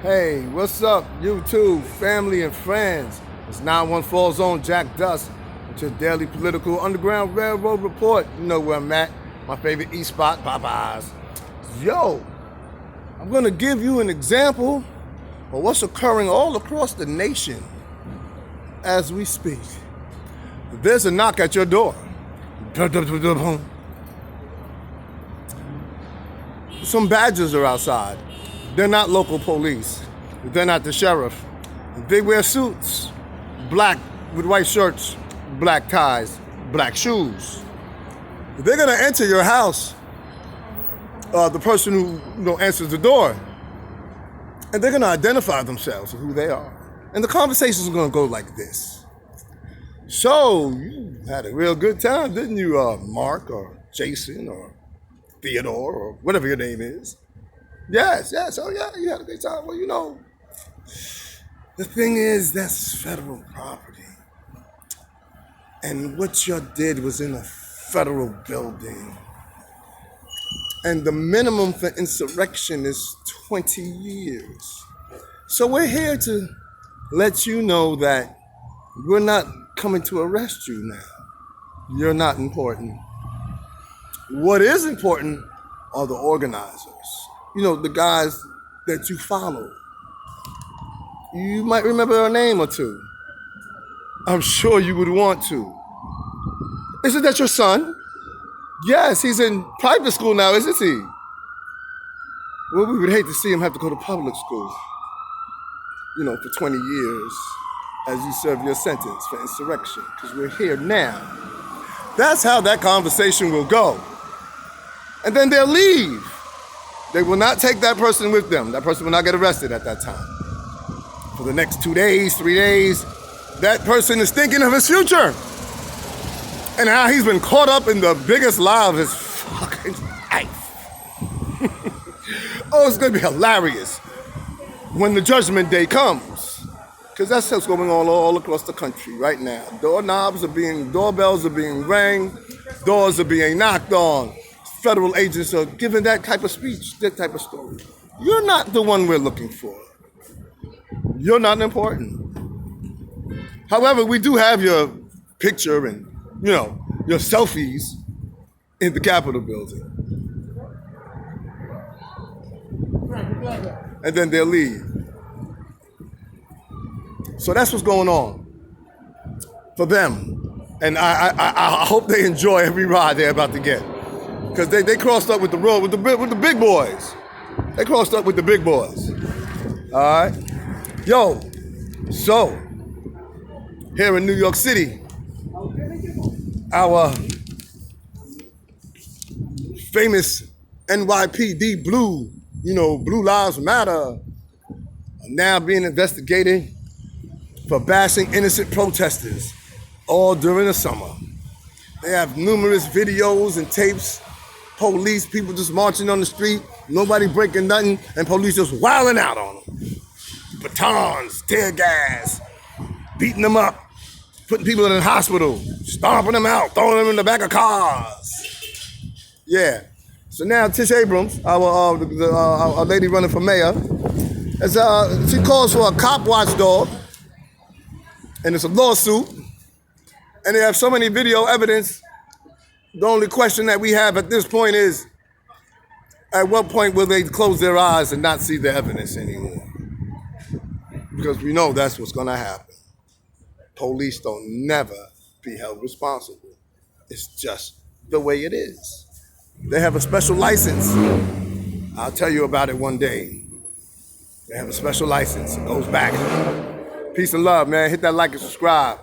Hey, what's up, YouTube, family and friends? It's 914 Zone Jack Dust with your daily political Underground Railroad report. You know where I'm at. My favorite East spot, Popeyes. Yo, I'm gonna give you an example of what's occurring all across the nation as we speak. There's a knock at your door. Some badgers are outside. They're not local police. They're not the sheriff. They wear suits, black with white shirts, black ties, black shoes. They're gonna enter your house, the person who answers the door, and they're gonna identify themselves and who they are. And the conversation's gonna go like this. So, you had a real good time, didn't you, Mark or Jason or Theodore or whatever your name is? Yes. Oh, yeah, you had a great time. Well, you know, the thing is, that's federal property. And what you did was in a federal building. And the minimum for insurrection is 20 years. So we're here to let you know that we're not coming to arrest you now. You're not important. What is important are the organizers. You know, the guys that you follow. You might remember a name or two. I'm sure you would want to. Isn't that your son? Yes, he's in private school now, isn't he? Well, we would hate to see him have to go to public school, you know, for 20 years as you serve your sentence for insurrection, because we're here now. That's how that conversation will go. And then they'll leave. They will not take that person with them. That person will not get arrested at that time. For the next 2 days, 3 days, that person is thinking of his future and how he's been caught up in the biggest lie of his fucking life. Oh, it's gonna be hilarious when the judgment day comes, because that's what's going on all across the country right now. Doorbells are being rang, doors are being knocked on. Federal agents are giving that type of speech, that type of story. You're not the one we're looking for. You're not important. However, we do have your picture and, you know, your selfies in the Capitol building. And then they'll leave. So that's what's going on for them. And I hope they enjoy every ride they're about to get. Because they crossed up with the road, with the big boys. They crossed up with the big boys. All right? Yo, so, here in New York City, our famous NYPD Blue, Blue Lives Matter, are now being investigated for bashing innocent protesters all during the summer. They have numerous videos and tapes. Police, people just marching on the street, nobody breaking nothing, and police just wilding out on them. Batons, tear gas, beating them up, putting people in the hospital, stomping them out, throwing them in the back of cars. Yeah. So now Tish Abrams, our lady running for mayor, she calls for a cop watchdog, and it's a lawsuit, and they have so many video evidence. The only question that we have at this point is, at what point will they close their eyes and not see the evidence anymore? Because we know that's what's gonna happen. Police don't never be held responsible. It's just the way it is. They have a special license. I'll tell you about it one day. They have a special license. It goes back. Peace and love, man. Hit that like and subscribe.